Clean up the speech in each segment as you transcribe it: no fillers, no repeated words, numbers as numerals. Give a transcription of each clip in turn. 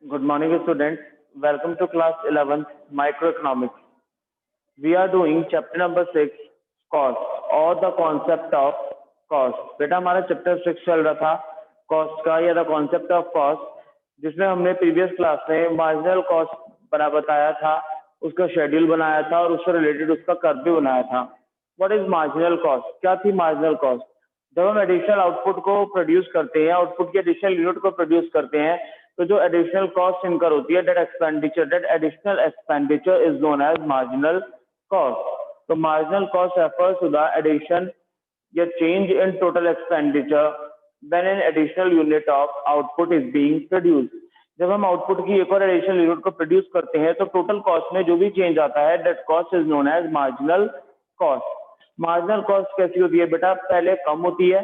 Good morning, students. Welcome to class 11th, Microeconomics. We are doing chapter number 6, cost or the concept of cost. बेटा हमारा chapter 6 चल रहा था cost का या द कॉन्सेप्ट ऑफ कॉस्ट, जिसमें हमने प्रीवियस क्लास में मार्जिनल कॉस्ट बताया था, उसका शेड्यूल बनाया था और उससे रिलेटेड उसका कर्व भी बनाया था. What is marginal cost? क्या थी मार्जिनल कॉस्ट? जब हम एडिशनल आउटपुट को प्रोड्यूस करते हैं, आउटपुट की एडिशनल यूनिट को प्रोड्यूस करते हैं, तो जो एडिशनल कॉस्ट इनकर होती है, that additional expenditure is known as marginal cost. So marginal cost refers to the addition या change in total expenditure when an additional unit of output is being produced. जब हम output की एक और additional unit को produce करते हैं तो टोटल कॉस्ट में जो भी चेंज आता है that cost is known as marginal cost. Marginal cost कैसी होती है बेटा? पहले कम होती है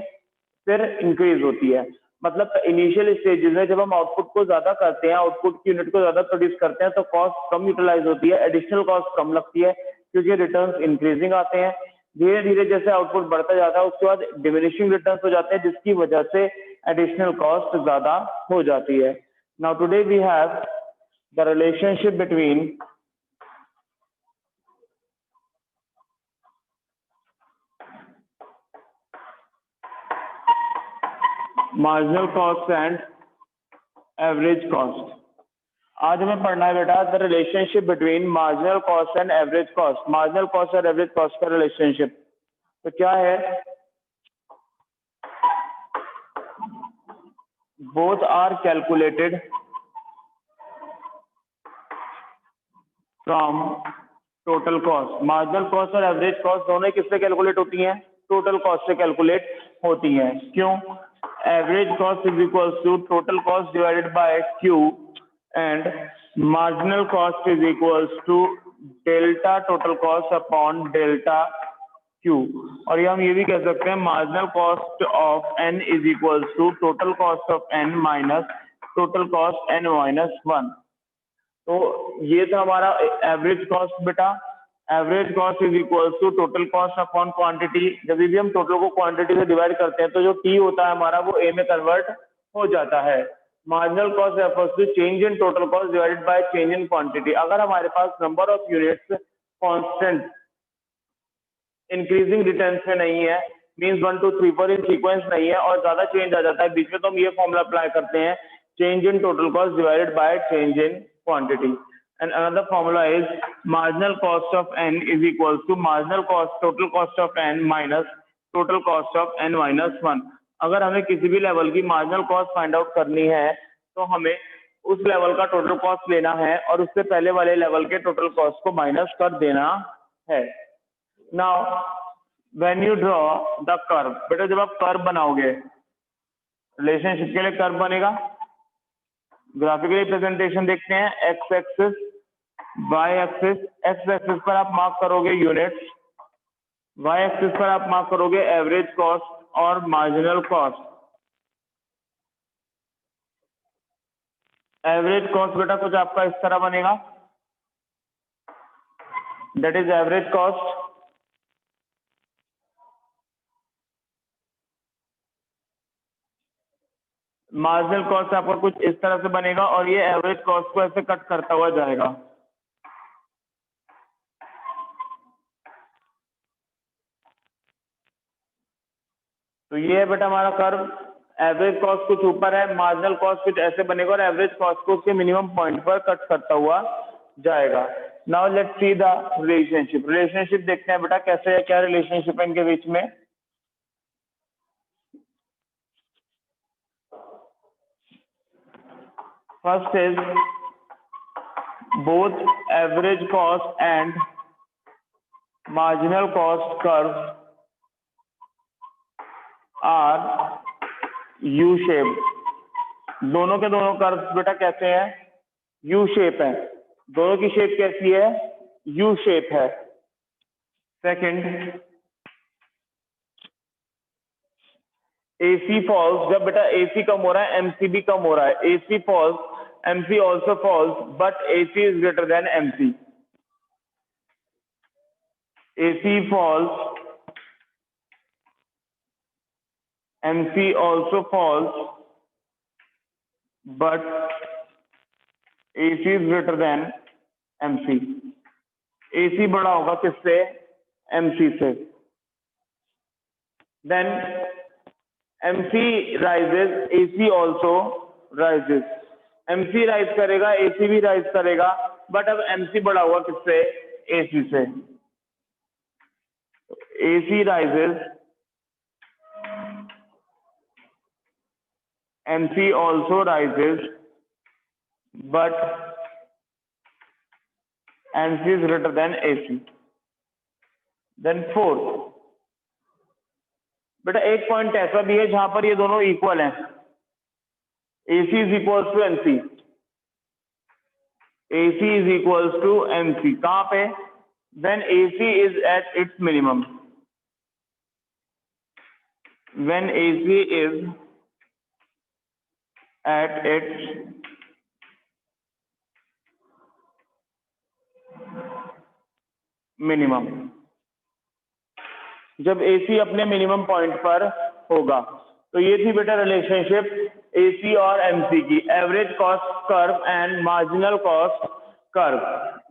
फिर इंक्रीज होती है. मतलब इनिशियल स्टेजेस में जब हम आउटपुट को ज्यादा करते हैं, आउटपुट की यूनिट को ज्यादा प्रोड्यूस करते हैं तो कॉस्ट कम यूटिलाइज होती है, एडिशनल कॉस्ट कम लगती है क्योंकि रिटर्न्स इंक्रीजिंग आते हैं. धीरे धीरे जैसे आउटपुट बढ़ता जाता है उसके बाद डिमिनिशिंग रिटर्न्स हो जाते हैं जिसकी वजह से एडिशनल कॉस्ट ज्यादा हो जाती है. Now today we have the relationship between marginal cost and average cost. आज हमें पढ़ना है बेटा the relationship between marginal cost and average cost. Marginal cost और एवरेज कॉस्ट का रिलेशनशिप तो क्या है? Both are calculated from total cost. Marginal cost और एवरेज कॉस्ट दोनों किससे कैलकुलेट होती हैं? टोटल कॉस्ट से कैलकुलेट होती हैं. क्यों? Average cost is equals to total cost divided by Q and marginal cost is equals to delta total cost upon delta q. और ये हम ये भी कह सकते हैं marginal cost of n is equals to total cost of n minus total cost n minus 1. तो ये था हमारा एवरेज कॉस्ट बेटा. Average cost is equals to total cost upon quantity. जब भी हम टोटल को क्वांटिटी से डिवाइड करते हैं तो जो टी होता है हमारा वो ए में कन्वर्ट हो जाता है. Marginal cost refers to change in total cost divided by change in quantity. अगर हमारे पास number of units constant increasing returns में नहीं है, मींस 1 2 3 4 इन सीक्वेंस नहीं है और ज्यादा चेंज आ जाता है बीच में, तो हम ये फॉर्मूला अप्लाई करते हैं change in total cost divided by change in quantity. And another formula is marginal cost of n is equals to marginal cost total cost of n minus total cost of n minus 1. अगर हमें किसी भी level की marginal cost find out करनी है तो हमें उस लेवल का टोटल कॉस्ट लेना है और उससे पहले वाले लेवल के टोटल कॉस्ट को माइनस कर देना है. Now when you draw the curve, बेटा जब आप कर्व बनाओगे रिलेशनशिप के लिए कर्व बनेगा. ग्राफिकली प्रेजेंटेशन देखते हैं. X axis Y axis. X axis पर आप मार्क करोगे यूनिट्स, वाई एक्सिस पर आप मार्क करोगे एवरेज कॉस्ट और मार्जिनल कॉस्ट. एवरेज कॉस्ट बेटा कुछ आपका इस तरह बनेगा, that is average cost. Marginal cost आपका कुछ इस तरह से बनेगा और ये एवरेज कॉस्ट को ऐसे कट करता हुआ जाएगा. तो ये है बेटा हमारा कर्व. एवरेज कॉस्ट कुछ ऊपर है, मार्जिनल कॉस्ट कुछ ऐसे बनेगा और एवरेज कॉस्ट को उसके मिनिमम पॉइंट पर कट करता हुआ जाएगा. Now let's see the relationship. Relationship देखते हैं बेटा कैसे है, क्या रिलेशनशिप है इनके बीच में. First is both average cost and marginal cost curve are U shape. दोनों के दोनों कर्व बेटा कैसे हैं? यू शेप है. दोनों की शेप कैसी है? यू शेप है. Second, AC falls. जब बेटा एसी कम हो रहा है एमसी भी कम हो रहा है. AC falls MC also falls but AC is greater than MC. AC falls MC also falls, but AC is greater than MC. AC बड़ा होगा किससे? MC से. Then MC rises, AC also rises. MC rise करेगा, AC भी rise करेगा, but अब MC बड़ा हुआ किससे? AC से. AC rises, MC also rises, but MC is greater than AC. Then fourth, बेटा एक पॉइंट ऐसा भी है जहां पर ये दोनों इक्वल हैं. AC is equals to MC. AC is equals to MC. कहां पे? When AC is at its minimum. When AC is at its minimum. जब AC अपने मिनिमम पॉइंट पर होगा. तो ये थी बेटा रिलेशनशिप AC और MC की. Average cost curve and marginal cost curve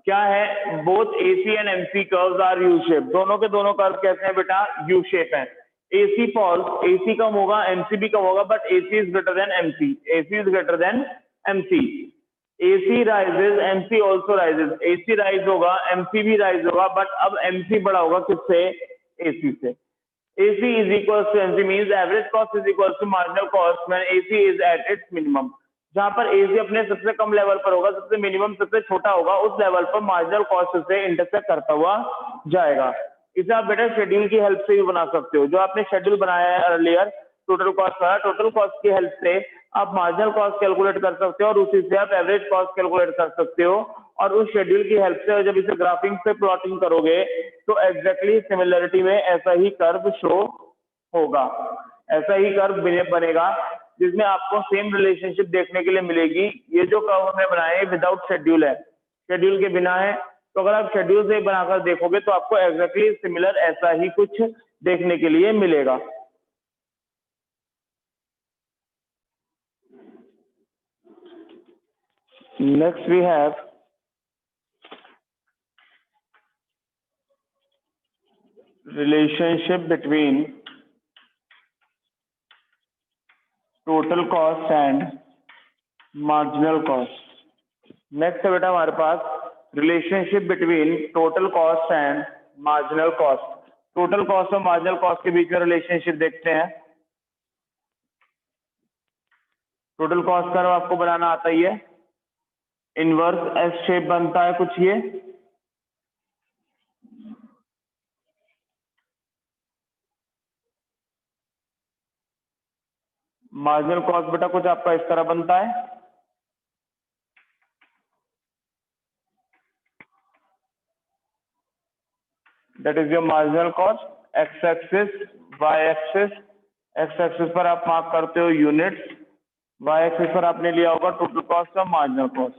क्या है? Both AC and MC curves are U shape. दोनों के दोनों कर्व कैसे हैं बेटा? यू शेप है. AC फॉल्स, AC कम होगा, MC भी कम होगा, but AC is greater than MC. AC is greater than MC. AC rises, MC also rises. AC rise होगा, MC भी राइज होगा, बट अब MC बड़ा होगा किससे? AC से. AC is equals to MC means average cost is equals to marginal cost when AC is at its minimum. जहां पर AC अपने सबसे कम लेवल पर होगा, सबसे मिनिमम सबसे छोटा होगा, उस लेवल पर मार्जिनल कॉस्ट से इंटरसेक्ट करता हुआ जाएगा. इसे आप बेटा शेड्यूल की हेल्प से भी बना सकते हो. जो आपने शेड्यूल बनाया है अर्लियर टोटल कॉस्ट का, टोटल कॉस्ट की हेल्प से आप मार्जिनल कॉस्ट कैलकुलेट कर सकते हो और उसी से आप एवरेज कॉस्ट कैलकुलेट कर सकते हो. और उस शेड्यूल की हेल्प से जब इसे ग्राफिंग पे प्लॉटिंग करोगे तो एग्जैक्टली सिमिलरिटी में ऐसा ही कर्व शो होगा. ऐसा ही कर्व बनेगा जिसमें आपको सेम रिलेशनशिप देखने के लिए मिलेगी. ये जो कर्व हमने बनाए हैं विदाउट शेड्यूल है, शेड्यूल के बिना है. तो अगर आप शेड्यूल से बनाकर देखोगे तो आपको एग्जैक्टली सिमिलर ऐसा ही कुछ देखने के लिए मिलेगा. Next we have relationship between total cost and marginal cost. Next है बेटा हमारे पास relationship between total cost and marginal cost. Total cost और मार्जिनल कॉस्ट के बीच में रिलेशनशिप देखते हैं. टोटल कॉस्ट कर्व आपको बनाना आता ही है. इनवर्स एस शेप बनता है कुछ ये. मार्जिनल कॉस्ट बेटा कुछ आपका इस तरह बनता है. That is your marginal cost. X axis, Y axis. X axis पर आप मार्क करते हो यूनिट्स, वाई एक्सिस पर आपने लिया होगा टोटल कॉस्ट और marginal cost.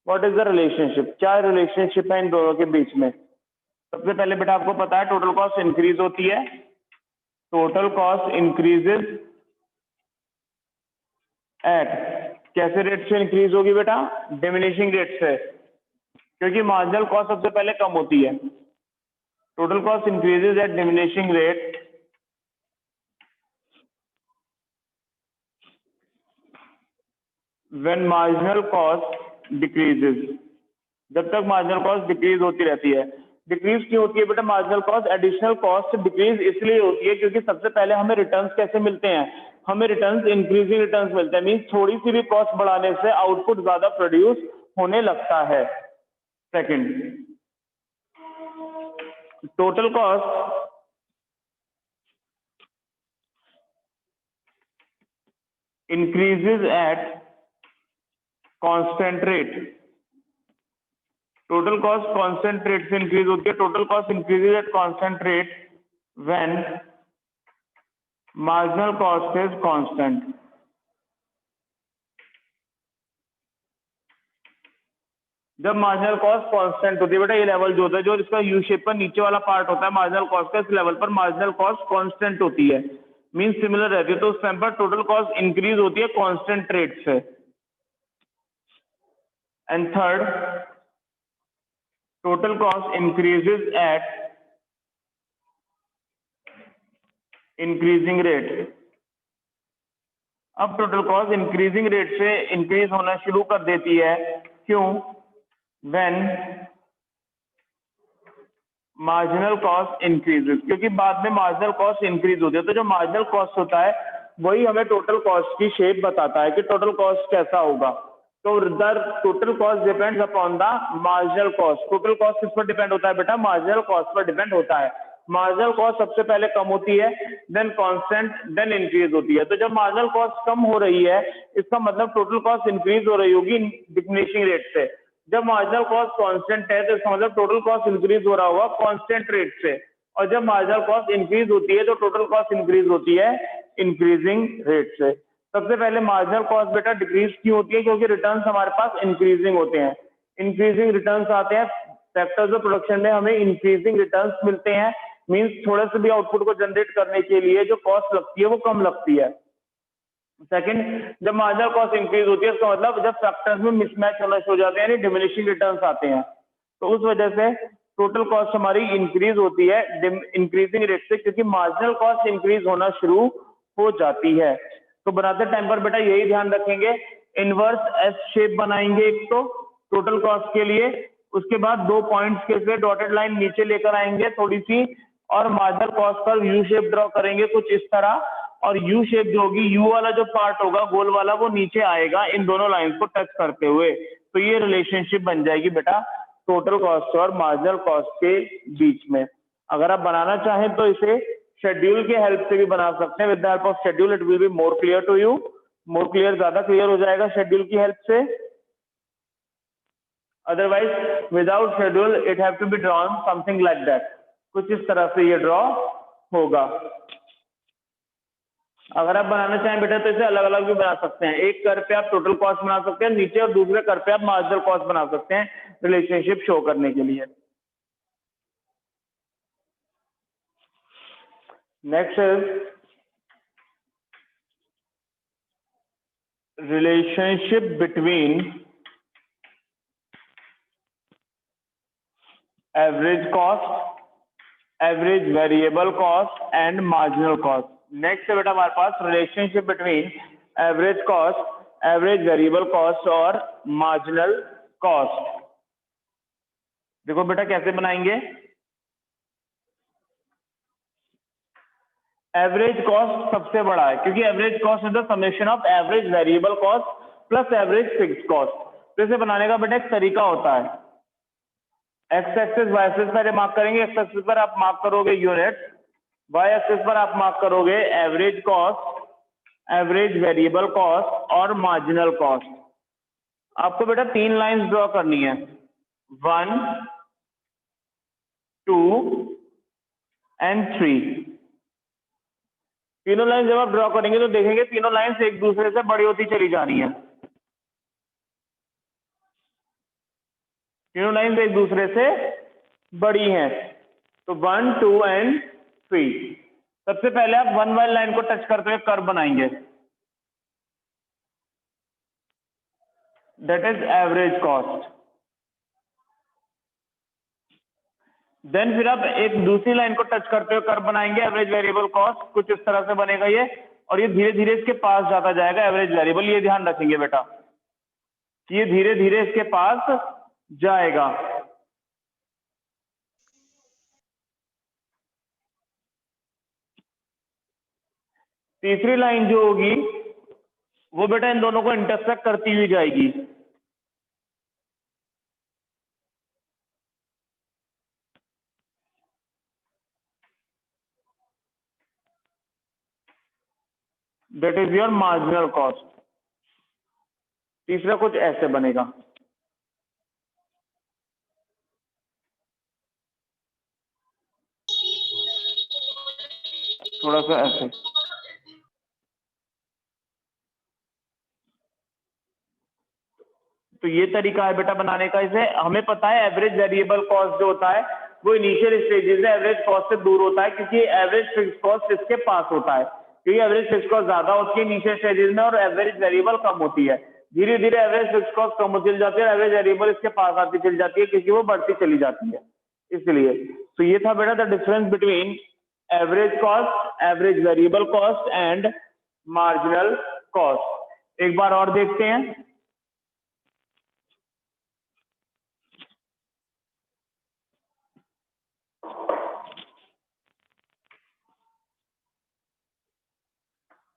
What is the relationship? क्या रिलेशनशिप है इन दोनों के बीच में? सबसे पहले बेटा आपको पता है टोटल कॉस्ट इंक्रीज होती है. टोटल कॉस्ट इंक्रीजेस एट, कैसे रेट से इंक्रीज होगी बेटा? डिमिनिशिंग रेट से, क्योंकि मार्जिनल कॉस्ट सबसे पहले कम होती है. Total cost increases eight diminishing rate when marginal cost decreases. जब तक मार्जिनल कॉस्ट डिक्रीज होती रहती है. डिक्रीज क्यों होती है बेटा marginal cost? Additional cost decrease इसलिए होती है क्योंकि सबसे पहले हमें रिटर्न्स कैसे मिलते हैं? हमें रिटर्न्स इंक्रीजिंग रिटर्न्स मिलते हैं. मींस थोड़ी सी भी कॉस्ट बढ़ाने से आउटपुट ज्यादा प्रोड्यूस होने लगता है. Second, total cost increases at constant rate. Total cost constant rate से इंक्रीज होती है. Total cost increases at constant rate when marginal cost is constant. जब मार्जिनल कॉस्ट कांस्टेंट होती है बेटा, ये लेवल जो होता है, जो इसका यू शेप पर नीचे वाला पार्ट होता है मार्जिनल कॉस्ट का, इस लेवल पर मार्जिनल कॉस्ट कांस्टेंट होती है, मींस सिमिलर रहती है. तो उस टाइम पर टोटल कॉस्ट इंक्रीज होती है कांस्टेंट रेट से. And third, total cost increases at increasing rate. अब टोटल कॉस्ट इंक्रीजिंग रेट से इंक्रीज होना शुरू कर देती है, क्यों? व्हेन मार्जिनल कॉस्ट इंक्रीजेस, क्योंकि बाद में मार्जिनल कॉस्ट इंक्रीज होती है। तो जो मार्जिनल कॉस्ट होता है वही हमें टोटल कॉस्ट की शेप बताता है कि टोटल कॉस्ट कैसा होगा। तो the total cost depends upon the marginal cost. Total cost किस पर डिपेंड होता है बेटा? मार्जिनल कॉस्ट पर डिपेंड होता है। मार्जिनल कॉस्ट सबसे पहले कम होती है, देन कांस्टेंट, देन इंक्रीज होती है। तो जब मार्जिनल कॉस्ट कम हो रही है, इसका मतलब टोटल कॉस्ट इंक्रीज हो रही होगी डिक्रीजिंग रेट से। जब मार्जिनल कॉस्ट कांस्टेंट है तो इसका मतलब टोटल कॉस्ट इंक्रीज हो रहा होगा कांस्टेंट रेट से, और जब मार्जिनल कॉस्ट इंक्रीज होती है तो टोटल कॉस्ट इंक्रीज होती है इंक्रीजिंग रेट से। सबसे पहले मार्जिनल कॉस्ट बेटा डिक्रीज क्यों होती है? क्योंकि रिटर्न्स हमारे पास इंक्रीजिंग होते हैं, इंक्रीजिंग रिटर्न्स आते हैं फैक्टर्स ऑफ प्रोडक्शन में, हमें इंक्रीजिंग रिटर्न्स मिलते हैं। मींस थोड़े से भी आउटपुट को जनरेट करने के लिए जो कॉस्ट लगती है वो कम लगती है। सेकंड, जब मार्जिनल कॉस्ट इंक्रीज होती है इसका मतलब जब फैक्टर्स में मिसमैच होना शुरू हो जाते हैं, यानी डिमिनिशिंग रिटर्न्स आते हैं, तो उस वजह से टोटल कॉस्ट हमारी इंक्रीज होती है इंक्रीजिंग रेट से, क्योंकि मार्जिनल कॉस्ट इंक्रीज होना शुरू हो जाती है। तो बनाते टाइम पर बेटा यही ध्यान रखेंगे, इनवर्स एस शेप बनाएंगे एक तो टोटल कॉस्ट के लिए, उसके बाद दो पॉइंट्स के लिए डॉटेड लाइन नीचे लेकर आएंगे थोड़ी सी, और marginal cost per U shape draw करेंगे कुछ इस तरह, और यू शेप जो होगी, यू वाला जो पार्ट होगा गोल वाला वो नीचे आएगा इन दोनों लाइंस को टच करते हुए। तो ये रिलेशनशिप बन जाएगी बेटा टोटल कॉस्ट और मार्जिनल कॉस्ट के बीच में। अगर आप बनाना चाहें तो इसे शेड्यूल के हेल्प से भी बना सकते हैं। With the help of schedule it will be more clear to you, more clear, ज्यादा क्लियर हो जाएगा शेड्यूल की हेल्प से। Otherwise without schedule it have to be drawn something like that, कुछ इस तरह से ये ड्रॉ होगा। अगर आप बनाना चाहें बेटा तो इसे अलग अलग भी बना सकते हैं, एक कर पे आप टोटल कॉस्ट बना सकते हैं नीचे, और दूसरे कर पे आप मार्जिनल कॉस्ट बना सकते हैं रिलेशनशिप शो करने के लिए। Next is relationship between average cost, average variable cost and marginal cost. Next है बेटा हमारे पास relationship between average cost, average variable cost और मार्जिनल कॉस्ट। देखो बेटा कैसे बनाएंगे। एवरेज कॉस्ट सबसे बड़ा है, क्योंकि average cost is the summation of average variable cost plus average fixed cost. तो इसे बनाने का बेटा एक तरीका होता है, एक्स एक्सिस वाई एक्सिस पर मार्क करेंगे, एक्स एक्सिस पर आप मार्क करोगे यूनिट, वाई एक्सिस पर आप मार्क करोगे average cost, average variable cost और मार्जिनल कॉस्ट। आपको बेटा तीन लाइंस ड्रॉ करनी है, 1 2 एंड 3। तीनों लाइन जब आप ड्रॉ करेंगे तो देखेंगे तीनों लाइंस एक दूसरे से बड़ी होती चली जा रही है, तीनों लाइंस एक दूसरे से बड़ी हैं। तो 1 2 एंड 3। सबसे पहले आप 1 वाली लाइन को टच करते हुए कर्व बनाएंगे, that is average cost. Then फिर आप एक दूसरी लाइन को टच करते हुए कर्व बनाएंगे, एवरेज वेरिएबल कॉस्ट, कुछ इस तरह से बनेगा ये, और ये धीरे धीरे इसके पास जाता जाएगा एवरेज वेरिएबल। ये ध्यान रखेंगे बेटा कि ये धीरे धीरे इसके पास जाएगा। तीसरी लाइन जो होगी वो बेटा इन दोनों को इंटरसेक्ट करती हुई जाएगी, that is your marginal cost. तीसरा कुछ ऐसे बनेगा, थोड़ा सा ऐसे। तो ये तरीका है बेटा बनाने का। इसे हमें पता है एवरेज वेरिएबल कॉस्ट जो होता है वो इनिशियल स्टेजेस में एवरेज कॉस्ट से दूर होता है, क्योंकि एवरेज फिक्स कॉस्ट इसके पास होता है, क्योंकि एवरेज फिक्स कॉस्ट ज्यादा होती है इनिशियल स्टेजेस में और एवरेज वेरिएबल कम होती है। धीरे धीरे एवरेज फिक्स कॉस्ट कम होती चली जाती है, एवरेज वेरिएबल इसके पास आती चली जाती है क्योंकि वो बढ़ती चली जाती है। इसलिए तो ये था बेटा the difference between average cost, average variable cost and marginal cost. एक बार और देखते हैं।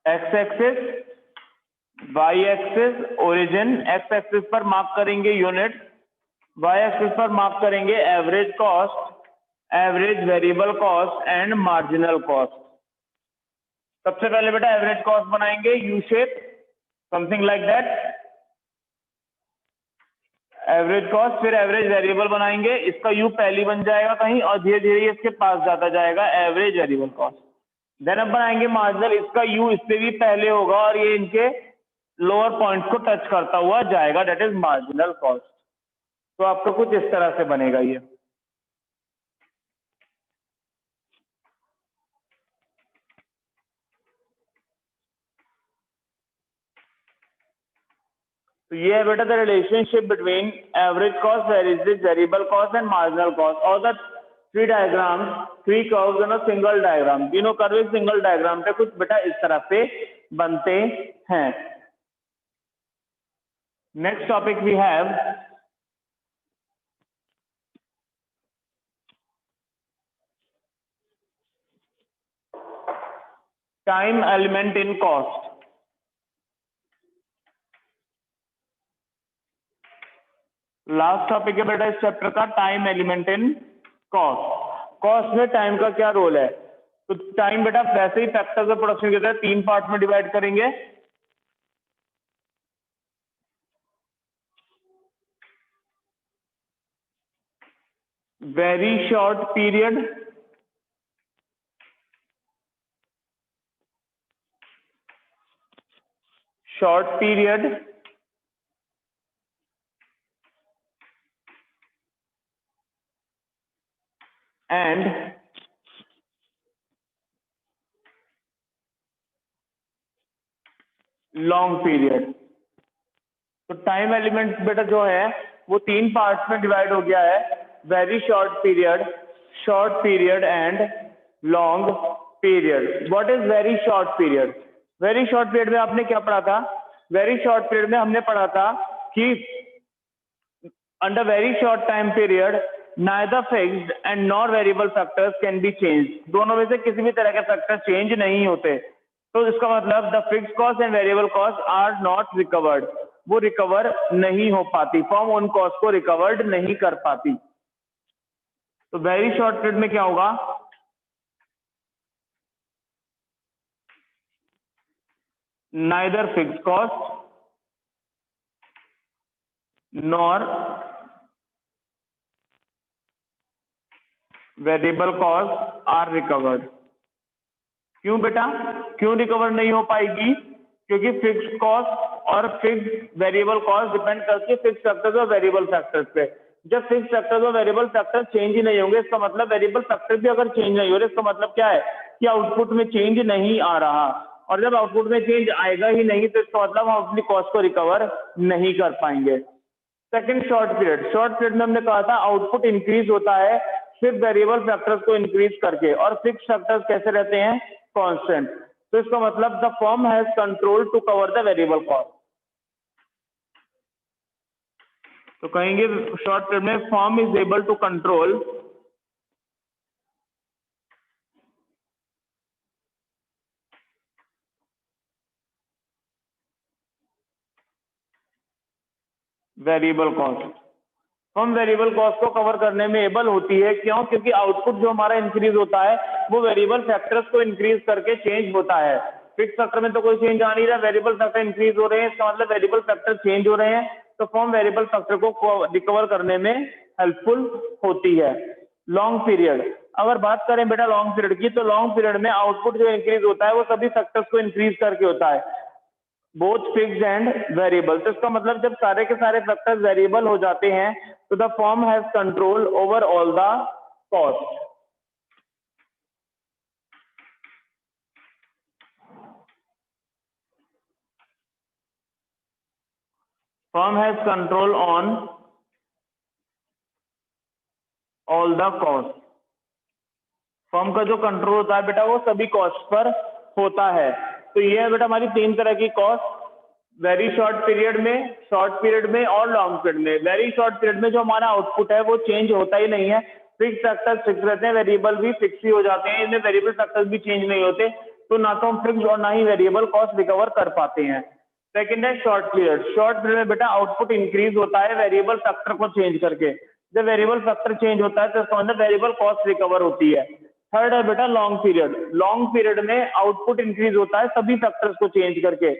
X axis, Y axis origin, X axis पर मार्क करेंगे यूनिट, वाई एक्सिस पर मार्क करेंगे average cost, average variable cost and marginal cost. सबसे पहले बेटा एवरेज कॉस्ट बनाएंगे U shape, something like that, average cost, फिर एवरेज वेरिएबल बनाएंगे, इसका यू पहली बन जाएगा कहीं और धीरे धीरे इसके पास जाता जाएगा एवरेज वेरिएबल कॉस्ट। देन अब बनाएंगे मार्जिनल, इसका यू इससे भी पहले होगा और ये इनके लोअर पॉइंट को टच करता हुआ जाएगा, दैट इज मार्जिनल कॉस्ट। तो आपका कुछ इस तरह से बनेगा ये। तो ये है बेटा the relationship between average cost, variable cost and marginal cost. और the three diagram, three curves and single diagram, तीनों कर्व सिंगल डायग्राम पे कुछ बेटा इस तरह से बनते हैं। Next topic we have time element in cost. Last topic है बेटा इस चैप्टर का time element in cost. Cost में टाइम का क्या रोल है? तो टाइम बेटा वैसे ही फैक्टर्स ऑफ प्रोडक्शन के तहत तीन पार्ट में डिवाइड करेंगे। Very short period, short period, and long period. तो टाइम एलिमेंट बेटा जो है वो तीन पार्ट्स में डिवाइड हो गया है, very short period, short period and long period. What is very short period? Very short period में आपने क्या पढ़ा था? वेरी शॉर्ट पीरियड में हमने पढ़ा था कि under very short time period neither fixed and nor variable factors can be changed। दोनों में से किसी भी तरह के फैक्टर चेंज नहीं होते। तो इसका मतलब the fixed cost and variable cost are not recovered, वो रिकवर नहीं हो पाती, फर्म उन कॉस्ट को रिकवर्ड नहीं कर पाती। तो वेरी शॉर्ट पीरियड में क्या होगा? neither fixed cost nor variable cost are recovered. क्यों बेटा, क्यों रिकवर नहीं हो पाएगी? क्योंकि फिक्स्ड कॉस्ट और फिक्स्ड वेरिएबल कॉस्ट डिपेंड करती है फिक्स्ड फैक्टर्स और वेरिएबल फैक्टर्स पे। जब फिक्स्ड फैक्टर्स और वेरिएबल फैक्टर चेंज ही नहीं होंगे, इसका मतलब वेरिएबल फैक्टर भी अगर चेंज नहीं हो रहे, इसका मतलब क्या है कि आउटपुट में चेंज नहीं आ रहा, और जब आउटपुट में चेंज आएगा ही नहीं तो इसका मतलब हम अपनी कॉस्ट को रिकवर नहीं कर पाएंगे। Second short period, short period में हमने कहा था आउटपुट इंक्रीज होता है सिर्फ वेरिएबल फैक्टर्स को इंक्रीज करके, और फिक्स फैक्टर्स कैसे रहते हैं? कांस्टेंट। तो इसका मतलब the firm has control to cover the variable cost. तो कहेंगे शॉर्ट पीरियड में firm is able to control variable cost. Firm variable cost को कवर करने में एबल होती है, क्यों? क्योंकि आउटपुट जो हमारा इंक्रीज होता है वो वेरिएबल फैक्टर्स को इंक्रीज करके चेंज होता है। फिक्स फैक्टर में तो कोई चेंज आ नहीं रहा, वेरिएबल फैक्टर इंक्रीज हो रहे हैं, इसका मतलब वेरिएबल फैक्टर चेंज हो रहे हैं, तो फर्म वेरिएबल फैक्टर को रिकवर करने में हेल्पफुल होती है। लॉन्ग पीरियड, अगर बात करें बेटा लॉन्ग पीरियड की, तो लॉन्ग पीरियड में आउटपुट जो इंक्रीज होता है वो सभी फैक्टर्स को इंक्रीज करके होता है, बोथ फिक्स्ड एंड वेरिएबल। तो इसका मतलब जब सारे के सारे फैक्टर्स वेरिएबल हो जाते हैं तो the firm has control over all the cost. Firm has control on all the cost. Firm का जो कंट्रोल होता है बेटा वो सभी कॉस्ट पर होता है। तो ये है बेटा हमारी तीन तरह की कॉस्ट, वेरी शॉर्ट पीरियड में और लॉन्ग पीरियड में। वेरी शॉर्ट पीरियड में जो हमारा आउटपुट है वो चेंज होता ही नहीं है, फिक्स फैक्टर्स फिक्स रहते हैं, वेरिएबल भी फिक्स ही हो जाते हैं, इनमें वेरिएबल फैक्टर्स भी चेंज नहीं होते, तो ना तो हम फिक्स और ना ही वेरिएबल कॉस्ट रिकवर कर पाते हैं। सेकेंड है शॉर्ट पीरियड में बेटा आउटपुट इंक्रीज होता है वेरिएबल फैक्टर को चेंज करके। जब वेरिएबल फैक्टर चेंज होता है तो इसका मतलब वेरिएबल कॉस्ट रिकवर होती है। थर्ड है बेटा लॉन्ग पीरियड में आउटपुट इंक्रीज होता है सभी फैक्टर्स को चेंज करके,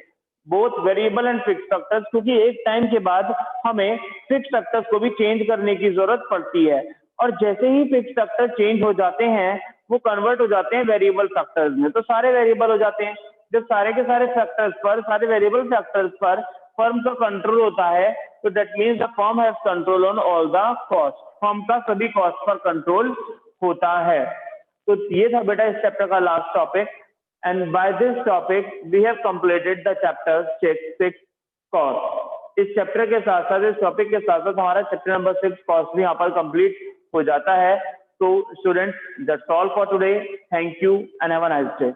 both variable and fix factors, क्योंकि एक टाइम के बाद हमें फिक्स फैक्टर्स को भी चेंज करने की जरूरत पड़ती है, और जैसे ही फिक्स फैक्टर चेंज हो जाते हैं वो कन्वर्ट हो जाते हैं वेरिएबल फैक्टर्स में, तो सारे वेरिएबल हो जाते हैं। जब सारे के सारे फैक्टर्स पर, सारे वेरिएबल फैक्टर्स पर फर्म का कंट्रोल होता है, तो that means the firm has control on all the cost. Firm का सभी कॉस्ट पर कंट्रोल होता है। तो ये था बेटा इस चैप्टर का last topic, and by this topic we have completed the chapter 6 cost. इस चैप्टर के साथ साथ, इस टॉपिक के साथ साथ हमारा चैप्टर नंबर 6 कॉस्ट भी यहाँ पर कंप्लीट हो जाता है। तो students, that's all for today. Thank you and have a nice day.